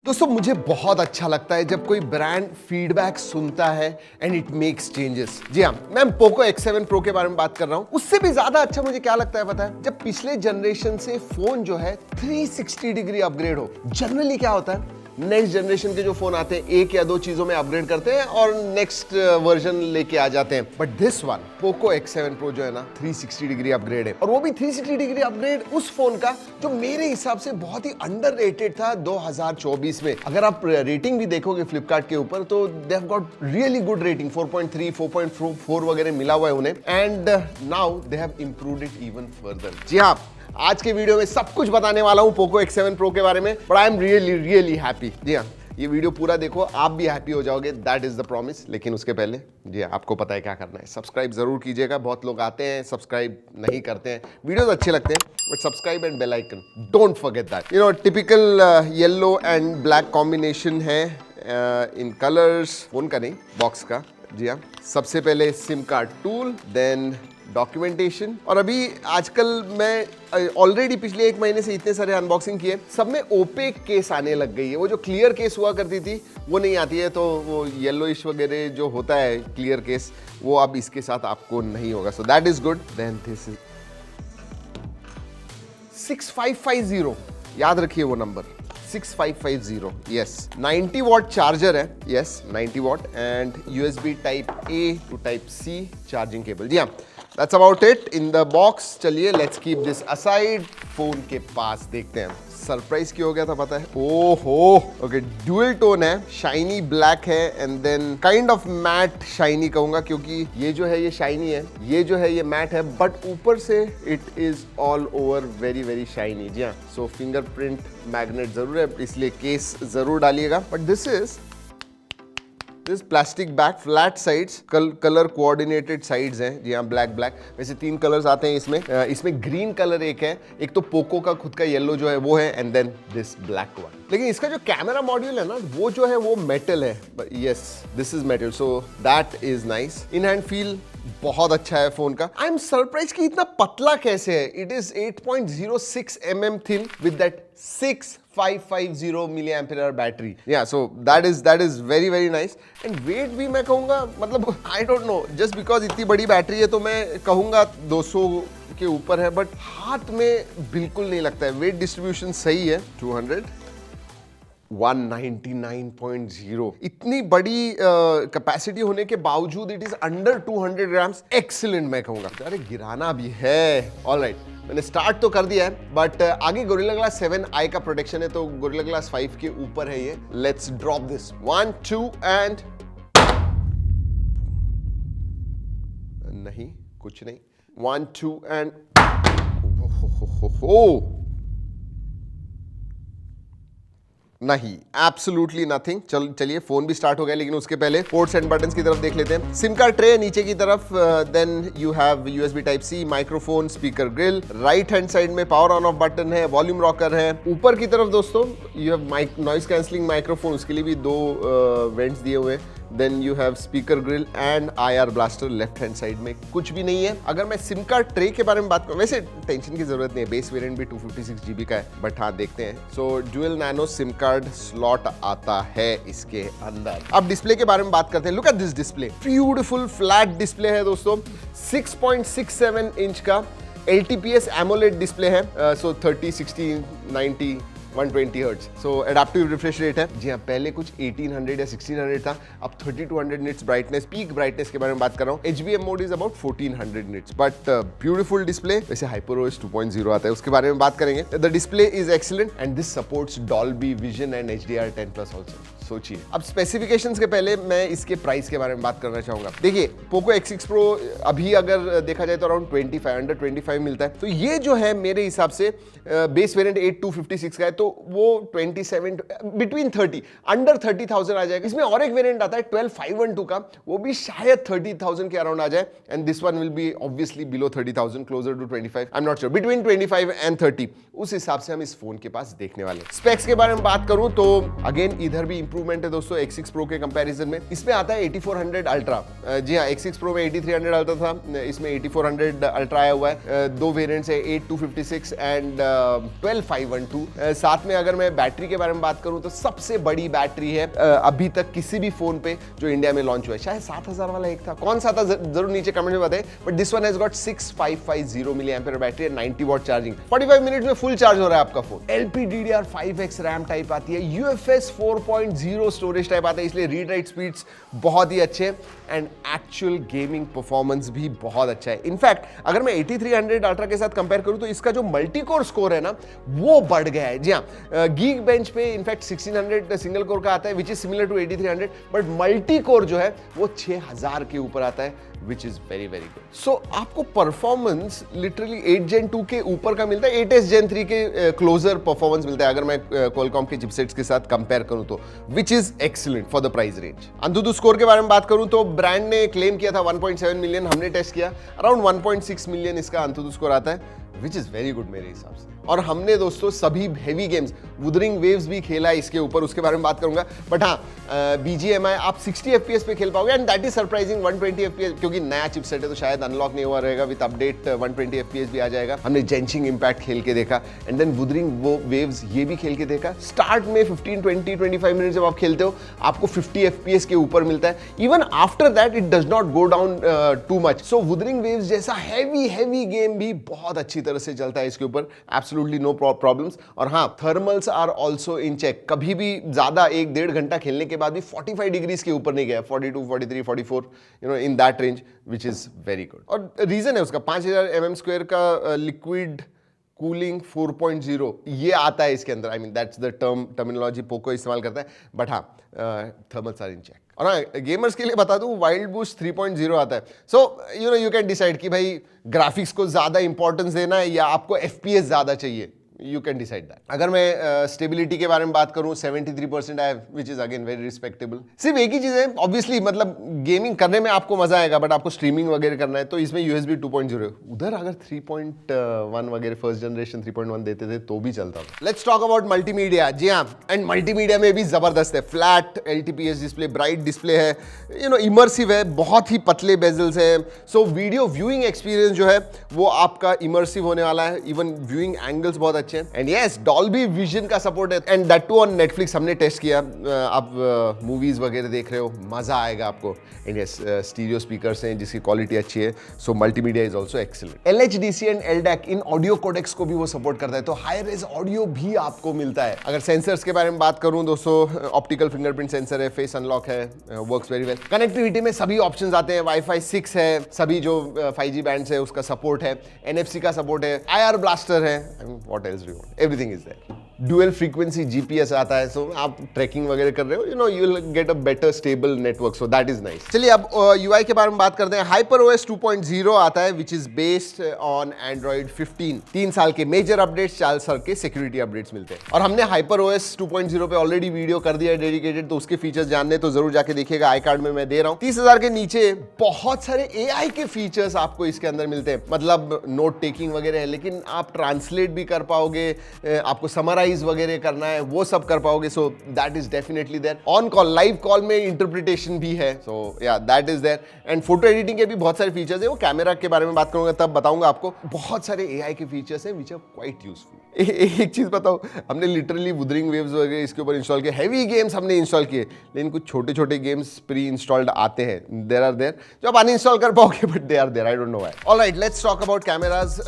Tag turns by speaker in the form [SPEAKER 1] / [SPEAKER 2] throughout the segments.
[SPEAKER 1] दोस्तों मुझे बहुत अच्छा लगता है जब कोई ब्रांड फीडबैक सुनता है एंड इट मेक्स चेंजेस। जी हाँ, मैं पोको X7 Pro के बारे में बात कर रहा हूं। उससे भी ज्यादा अच्छा मुझे क्या लगता है पता है, जब पिछले जनरेशन से फोन जो है 360 डिग्री अपग्रेड हो। जनरली क्या होता है, नेक्स्ट जनरेशन के जो फोन आते हैं एक या दो चीजों में अपग्रेड करते हैं और नेक्स्ट वर्जन लेके आ जाते हैं। But this one Poco X7 Pro जो है ना 360 डिग्री अपग्रेड है, और वो भी 360 डिग्री अपग्रेड उस फोन का जो मेरे हिसाब से बहुत ही अंडररेटेड था 2024 में। अगर आप रेटिंग भी देखोगे फ्लिपकार्ट के ऊपर तो they have got really good rating, 4.3 4.4 वगैरह मिला हुआ है उन्हें, and now they have improved it even further. जी हाँ, आज के वीडियो में सब कुछ बताने वाला हूं पोको X7 Pro के बारे में, but I am really happy. जी हाँ, ये वीडियो पूरा देखो, आप भी हैप्पी हो जाओगे, दैट इज द प्रॉमिस। लेकिन उसके पहले जी हाँ, आपको पता है क्या करना है, सब्सक्राइब जरूर कीजिएगा। बहुत लोग आते हैं सब्सक्राइब नहीं करते हैं, वीडियोस अच्छे लगते हैं but subscribe and bell icon don't forget that. You know, typical yellow and black combination है इन कलर्स, फोन का नहीं बॉक्स का। जी हाँ, सबसे पहले SIM card tool, then documentation, और अभी आजकल मैं ऑलरेडी पिछले एक महीने से इतने सारे अनबॉक्सिंग किए, सब में ओपेक केस आने लग गई है। वो जो क्लियर केस हुआ करती थी वो नहीं आती है, तो वो येलोइश वगैरह जो होता है क्लियर केस, वो अब इसके साथ आपको नहीं होगा। So that is good. Then this is 6550, याद रखिए वो नंबर 6550। यस, 90 वॉट चार्जर है, yes 90 watt, and USB type A to type C charging cable. जी हाँ, That's about it in the box। चलिए let's keep this aside। Phone के पास देखते हैं सरप्राइज क्यों हो गया था पता है। ओहो, ओके, ड्यूअल टोन है, शाइनी ब्लैक है and then kind of matte shiny कहूंगा, क्योंकि ये जो है ये शाइनी है, ये जो है ये मैट है, बट ऊपर से it is all over very shiny. जी हाँ, सो फिंगरप्रिंट मैग्नेट जरूर है, इसलिए केस जरूर डालिएगा। But this is this plastic bag, flat sides, colour coordinated sides हैं। जी हाँ, ब्लैक वैसे 3 कलर्स आते हैं इसमें। इसमें ग्रीन कलर एक है, एक तो पोको का खुद का येलो जो है वो है, and then this black one. लेकिन इसका जो कैमरा मॉड्यूल है ना, वो जो है वो मेटल है। Yes, this is metal, so that is nice. In hand feel बहुत अच्छा है फोन का। आई एम सरप्राइज कि इतना पतला कैसे है। It is 8.06 mm thin with that 6550 mAh battery. Yeah so that is very nice. And weight भी मैं कहूंगा, मतलब I don't know, just because इतनी बड़ी बैटरी है तो मैं कहूंगा 200 के ऊपर है, बट हाथ में बिल्कुल नहीं लगता है। वेट डिस्ट्रीब्यूशन सही है, 200 199.0। इतनी बड़ी कैपेसिटी होने के बावजूद it is under 200 grams. Excellent मैं कहूंगा। अरे गिराना भी है। ऑलराइट, मैंने स्टार्ट तो कर दिया है, बट आगे गोरिल्ला ग्लास 7i का प्रोटेक्शन है, तो गोरिल्ला ग्लास 5 के ऊपर है ये। लेट्स ड्रॉप दिस 1 2 एंड नहीं, कुछ नहीं, 1 2 एंड नहीं, एब्सोल्युटली नथिंग। चलिए फोन भी स्टार्ट हो गया, लेकिन उसके पहले पोर्ट्स एंड बटन्स की तरफ देख लेते हैं। सिम कार्ड ट्रे है नीचे की तरफ, then you have USB type C, microphone, speaker grille. Right hand side में पावर ऑन ऑफ बटन है, वॉल्यूम रॉकर है। ऊपर की तरफ दोस्तों you have noise cancelling microphone, उसके लिए भी 2 वेंट्स दिए हुए हैं। Then you have speaker grille and IR blaster. Left hand side में कुछ भी नहीं है। अगर मैं सिम कार्ड ट्रे के बारे में बात करूं, वैसे टेंशन की जरूरत नहीं है, बेस वेरिएंट भी 256 GB का है, बट हाँ देखते हैं। So dual nano SIM card slot आता है इसके अंदर। अब डिस्प्ले के बारे में बात करते हैं। Look at this display, beautiful flat display है दोस्तों। 6.67 इंच का LTPS AMOLED डिस्प्ले है। सो 30 60 90 120 हर्ट्ज। सो एडाप्टिव रिफ्रेश रेट है। जी हाँ, पहले कुछ 1800 या 1600 था, अब 3200 निट्स ब्राइटनेस। पीक ब्राइटनेस के बारे में बात कर रहा हूँ। HBM mode is about 1400 nits, but beautiful display. वैसे HyperOS 2.0 आता है, उसके बारे में बात करेंगे। The display is excellent and this supports Dolby vision and HDR10+ also. सोचिए। अब स्पेसिफिकेशंस के पहले मैं इसके प्राइस के बारे में बात करना चाहूंगा। देखिए, पोको X6 Pro अभी अगर देखा जाए तो अराउंड 25 अंडर 25 मिलता है, तो ये जो है मेरे हिसाब से बेस वेरिएंट 8256 का है, तो वो 27 बिटवीन 30 अंडर 30,000 आ जाएगा। इसमें और एक वेरिएंट आता है 12512 का, वो भी शायद 30,000 के अराउंड आ जाए, and this one will be obviously below 30,000, closer to 25, I am not sure, between 25 and 30। उस हिसाब से हम इस फोन के पास देखने वाले। स्पेक्स के बारे में बात करूं तो अगेन इधर भी इंप्रूवमेंट है दोस्तों X6 Pro के कंपैरिजन में। इसमें आता है 8400 अल्ट्रा। जी हाँ, X6 Pro में 8300 अल्ट्रा था, इसमें 8400 अल्ट्रा आया हुआ है। 2 वेरिएंट्स है, 8256 एंड 12512। साथ में अगर मैं बैटरी के बारे में बात करूं तो सबसे बड़ी बैटरी है अभी तक किसी भी फोन पे जो इंडिया में लॉन्च हुआ है। शायद 7000 वाला एक था, कौन सा था जरूर नीचे कमेंट में बताएं, but this one has got 6550 milliampere battery है, 90 वॉट चार्जिंग, 45 मिनट्स में फुल चार्ज हो रहा है आपका फोन। LPDDR5X रैम टाइप आती है, UFS 4.0 स्टोरेज टाइप आता है, इसलिए रीड राइट स्पीड्स बहुत ही अच्छे एंड एक्चुअल गेमिंग परफॉर्मेंस भी बहुत अच्छा है। इनफैक्ट अगर मैं 8300 अल्ट्रा के साथ कंपेयर करूं तो इसका जो मल्टी कोर स्कोर है ना वो बढ़ गया है। जी हाँ, गीक बेंच पे इनफैक्ट 1600 सिंगल कोर का आता है which is similar to 8300, but multi core जो है वो 6000 के ऊपर आता है which is very very good. So आपको परफॉर्मेंस लिटरली 8 Gen 2 के ऊपर का मिलता है, 8s Gen 3 के क्लोजर परफॉर्मेंस मिलता है अगर मैं क्वालकॉम के चिपसेट्स के साथ कंपेयर करूं तो, which is excellent for the price range. अंतुतु score के बारे में बात करूं तो ब्रांड ने क्लेम किया था 1.7 मिलियन, हमने टेस्ट किया अराउंड 1.6 मिलियन इसका अंतुतु स्कोर आता है, विच इज वेरी गुड मेरे हिसाब से। और हमने दोस्तों सभी हैवी गेम्स, वुदरिंग वेव्स भी खेला है इसके ऊपर, उसके बारे में बात करूंगा, बट हाँ BGMI आप 60 FPS पे खेल पाओगे and that is surprising. 120 FPS क्योंकि नया चिपसेट है तो शायद अनलॉक नहीं हुआ रहेगा, विद अपडेट 120 FPS भी आ जाएगा। हमने जेंशिंग इम्पैक्ट खेल के देखा एंड देन वुदरिंग वो वेव्स ये भी खेल के देखा। स्टार्ट में 15, 20, 25 मिनट जब आप खेलते हो आपको 50 FPS के ऊपर मिलता है, even after that it does not go down too much. So Wuthering waves जैसा हैवी गेम भी बहुत अच्छी तरह से चलता है इसके ऊपर, एब्सोल्युटली नो प्रॉब्लम्स। और हाँ, thermals are also in check, कभी भी ज्यादा 1-1.5 घंटा खेलने के बाद भी 45 डिग्रीज के ऊपर नहीं गया, 42, 43, 44 you know in that range, which is very good. और रीजन है उसका 5000 mm² का लिक्विड कूलिंग 4.0 ये आता है इसके अंदर। I mean that's the terminology Poco इस्तेमाल करता है, बट हाँ थर्मल्स आर इन चेक। और हाँ, गेमर्स के लिए बता दूं वाइल्ड बूस्ट 3.0 आता है। So you no you can decide कि भाई ग्राफिक्स को ज्यादा इंपॉर्टेंस देना है या आपको FPS ज्यादा चाहिए, यू कैन डिसाइड दैट। अगर मैं स्टेबिलिटी के बारे में बात करूं 73% आया, which is again very respectable. सिर्फ एक ही चीज है, ऑब्वियसली मतलब गेमिंग करने में आपको मजा आएगा, बट आपको स्ट्रीमिंग वगैरह करना है तो इसमें USB 2.0 है। उधर अगर 3.1 वगैरह फर्स्ट जनरेशन 3.1 देते थे तो भी चलता। Let's talk about multimedia. जी हाँ, एंड मल्टीमीडिया में भी जबरदस्त है, flat LTPS display, bright display है, यू नो इमर्सिव है, बहुत ही पतले बेजल्स है। सो वीडियो व्यूइंग एक्सपीरियंस जो है वो आपका इमर्सिव होने वाला है, इवन व्यूइंग एंगल्स बहुत अच्छे हैं। एंड यस, डॉल्बी विजन का सपोर्ट है and that too on Netflix, हमने टेस्ट किया। आप मूवीज वगैरह देख रहे हो, मजा आएगा आपको। एंड यस, स्टीरियो स्पीकर्स हैं जिसकी क्वालिटी अच्छी है, so multimedia is also excellent. LHDC and LDAC इन ऑडियो कोडेक्स को भी वो सपोर्ट करता है, तो हाई रेज ऑडियो भी आपको मिलता है। अगर सेंसर्स के बारे में बात करूं दोस्तों, ऑप्टिकल फिंगरप्रिंट सेंसर है, फेस अनलॉक है, वर्क्स वेरी वेल। कनेक्टिविटी में सभी ऑप्शंस आते हैं, Wi-Fi 6 है, सभी जो 5G बैंड्स है उसका सपोर्ट है, NFC का सपोर्ट है, IR ब्लास्टर है, what else do you want, everything is there. Dual frequency GPS आता है, सो आप ट्रैकिंग वगैरह कर रहे हो, you know you will get a better stable network, so that is nice. चलिए अब UI के बारे में बात करते हैं। HyperOS 2.0 आता है which is based on Android 15। 3 साल के मेजर अपडेट्स, 4 साल के सिक्योरिटी अपडेट्स मिलते हैं। और हमने HyperOS 2.0 पे ऑलरेडी वीडियो कर दिया है डेडिकेटेड, तो उसके फीचर्स जानने तो जरूर जाके देखिएगा, आई कार्ड में मैं दे रहा हूँ। 30,000 के नीचे बहुत सारे AI के फीचर्स आपको इसके अंदर मिलते हैं, मतलब नोट टेकिंग वगैरह है, लेकिन आप ट्रांसलेट भी कर पाओगे, आपको समराइज वगैरह करना है वो सब कर पाओगे, so that is definitely there. On call, live call में इंटरप्रिटेशन भी है, so yeah that is there. And photo editing के भी बहुत सारे फीचर्स है, वो कैमरा के बारे में बात करूंगा तब बताऊंगा आपको। बहुत सारे AI के फीचर्स हैं विच आर क्वाइट यूजफुल। एक चीज बताओ, हमने लिटरली वुदरिंग वेव्स वगैरह इसके ऊपर इंस्टॉल किए, हैवी गेम्स हमने इंस्टॉल किए, लेकिन कुछ छोटे छोटे गेम्स प्री इंस्टॉल्ड आते हैं, देयर आर देयर, जो आप अनइंस्टॉल कर पाओगे, but they are there, I don't know why. Alright, let's talk about cameras.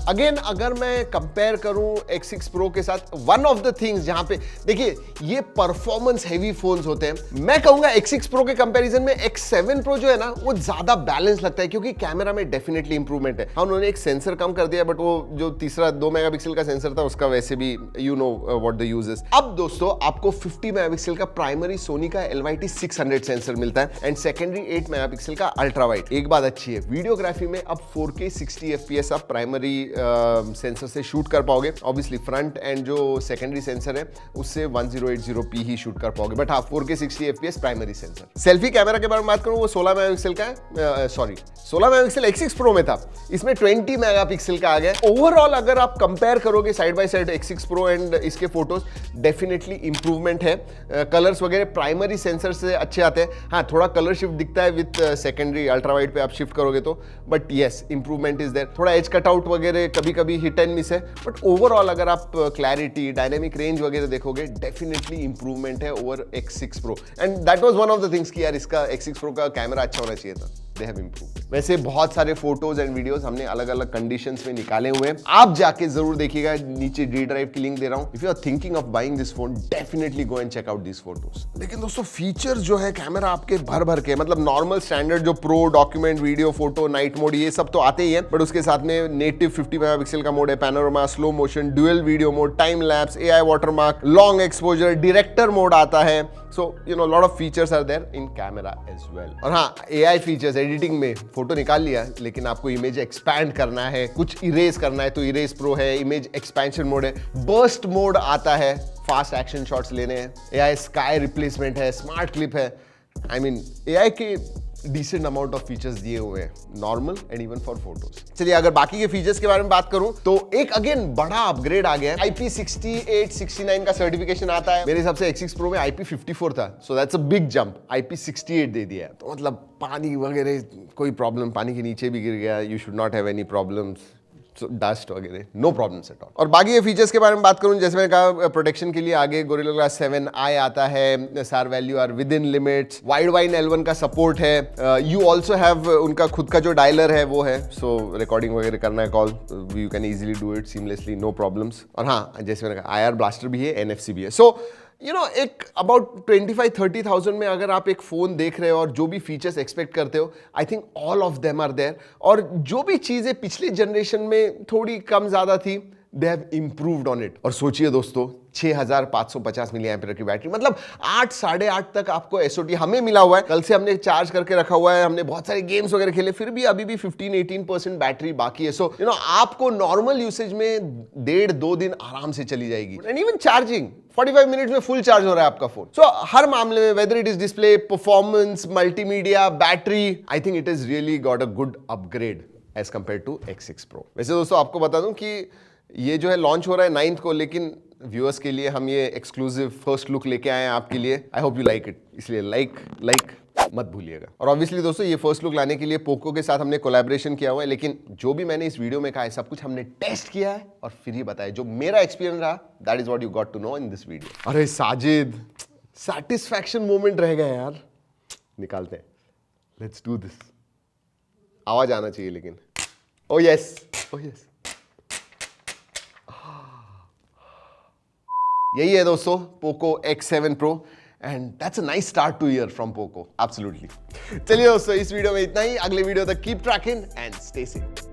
[SPEAKER 1] Again अगर मैं कंपेयर करूं X6 Pro के साथ, वन ऑफ द थिंग्स जहां पे देखिए ये परफॉर्मेंस हैवी फोन्स होते हैं, मैं कहूंगा X6 Pro के कंपैरिजन में X7 Pro जो है ना वो ज्यादा बैलेंस लगता है, क्योंकि कैमरा में डेफिनेटली इंप्रूवमेंट है। हाँ, उन्होंने एक सेंसर कम कर दिया, बट वो जो तीसरा 2 मेगापिक्सल का सेंसर था उसका वैसे भी you know what the use is. अब दोस्तों आपको 50 मेगापिक्सल का प्राइमरी सोनी का LYT 600 सेंसर मिलता है एंड सेकेंडरी 8 मेगापिक्सल का अल्ट्रा वाइड। एक बात अच्छी है, वीडियोग्राफी में अब 4K 60 FPS आप प्राइमरी सेंसर से शूट कर पाओगे। ऑब्वियसली फ्रंट एंड जो सेकेंडरी सेंसर है उससे 1080p ही शूट कर पाओगे, बट हाँ 4K 60 FPS primary sensor. Selfie camera के बारे में बात करूं, वो 16 मेगापिक्सल का है, 16 मेगापिक्सल X6 Pro में था, इसमें 20 मेगापिक्सल का आ गया। ओवरऑल अगर आप कंपेयर करोगे side side by side X6 Pro and इसके फोटोज डेफिनेटली इंप्रूवमेंट है। कलर्स वगैरह प्राइमरी सेंसर से अच्छे आते हैं। हाँ, थोड़ा कलर शिफ्ट दिखता है विथ सेकेंडरी अल्ट्रा वाइड पे आप शिफ्ट करोगे तो, but yes improvement is there. थोड़ा एज कटआउट वगैरह कभी कभी हिट एंड मिस है, बट ओवरऑल अगर आप क्लैरिटी, डायनेमिक रेंज वगैरह देखोगे डेफिनेटली इंप्रूवमेंट है over X6 Pro and that was one of the things कि यार इसका X6 Pro का कैमरा अच्छा होना चाहिए था। They have improved. वैसे बहुत सारे फोटोज एंड वीडियोस हमने अलग अलग कंडीशंस में निकाले हुए हैं, आप जाके जरूर देखिएगा, नीचे डी ड्राइव की लिंक दे रहा हूं। If you are thinking of buying this phone definitely go and check out this photos. लेकिन दोस्तों फीचर्स जो है कैमरा आपके भर भर के, मतलब नॉर्मल स्टैंडर्ड जो pro, document, video, photo, night mode ये सब तो आते ही है, बट उसके साथ में नेटिव 50 मेगापिक्सल का मोड है, panorama, slow motion, dual video mode, time lapse, AI watermark, long exposure, director mode आता है। So, you know, lot of features are there in camera as well. और हाँ, AI फीचर्स एडिटिंग में photo निकाल लिया, लेकिन आपको इमेज एक्सपैंड करना है, कुछ इरेज करना है तो इरेज प्रो है, इमेज एक्सपेंशन मोड है, बर्स्ट मोड आता है, फास्ट एक्शन शॉट्स लेने हैं, AI स्काई रिप्लेसमेंट है, स्मार्ट क्लिप है। आई मीन AI के डिसेंट अमाउंट ऑफ फीचर्स दिए हुए हैं, normal and even for photos. चलिए अगर बाकी के फीचर्स के बारे में बात करूं तो एक अगेन बड़ा अपग्रेड आ गया है। IP68 69 का सर्टिफिकेशन आता है। मेरे हिसाब से X6 Pro में IP54 था, so that's a big jump. IP68 दे दिया है, तो मतलब पानी वगैरह कोई प्रॉब्लम, पानी के नीचे भी गिर गया, you should not have any problems, dust वगैरह नो प्रॉब्लम्स एट ऑल। और बाकी के फीचर्स के बारे में बात करूं, जैसे मैंने कहा प्रोटेक्शन के लिए आगे गोरिल्ला ग्लास 7i आता है, SAR value are within limits, Widevine L1 का सपोर्ट है, यू ऑल्सो हैव उनका खुद का जो डायलर है वो है, सो रिकॉर्डिंग वगैरह करना है call, you can easily do it seamlessly, no problems. और हाँ, जैसे मैंने कहा IR ब्लास्टर भी है, NFC भी है। सो यू नो एक अबाउट 25-30,000 में अगर आप एक फोन देख रहे हो और जो भी फीचर्स एक्सपेक्ट करते हो, I think all of them are there. और जो भी चीजें पिछले जनरेशन में थोड़ी कम ज्यादा थी, they have improved on it. और सोचिए दोस्तों, 6550 मिली एम्पीयर की बैटरी, मतलब 8-8.5 तक आपको SOT हमें मिला हुआ है। कल से हमने चार्ज करके रखा हुआ है, हमने बहुत सारे गेम्स वगैरह खेले, फिर भी अभी भी 15-18% बैटरी बाकी है। सो यू नो आपको नॉर्मल यूसेज में 1.5-2 दिन आराम से चली जाएगी। एंड इवन चार्जिंग 45 मिनट्स में फुल चार्ज हो रहा है आपका फोन। सो हर मामले में, whether it is display, performance, multimedia, battery, I think it is really got a good upgrade as compare to X6 Pro। वैसे दोस्तों आपको बता दूं कि ये जो है लॉन्च हो रहा है 9th को, लेकिन व्यूअर्स के लिए हम ये एक्सक्लूसिव फर्स्ट लुक लेके आए हैं आपके लिए। I hope you like it, इसलिए लाइक मत भूलिएगा। और ऑब्वियसली दोस्तों ये फर्स्ट लुक लाने के लिए पोको के साथ हमने कोलैबोरेशन किया हुआ है, लेकिन जो भी मैंने इस वीडियो में कहा है सब कुछ हमने टेस्ट किया है और फिर ही बताया। जो मेरा एक्सपीरियंस रहा, that is what you got to know in this video. अरे साजिद, सैटिस्फैक्शन मोमेंट रह गया यार, निकालते हैं, लेट्स डू दिस। आवाज आना चाहिए लेकिन, ओ यस, ओ यस, यही है दोस्तों Poco X7 Pro and that's a nice start two year from Poco, absolutely. चलिए दोस्तों इस वीडियो में इतना ही, अगले वीडियो तक keep trekking and stay safe.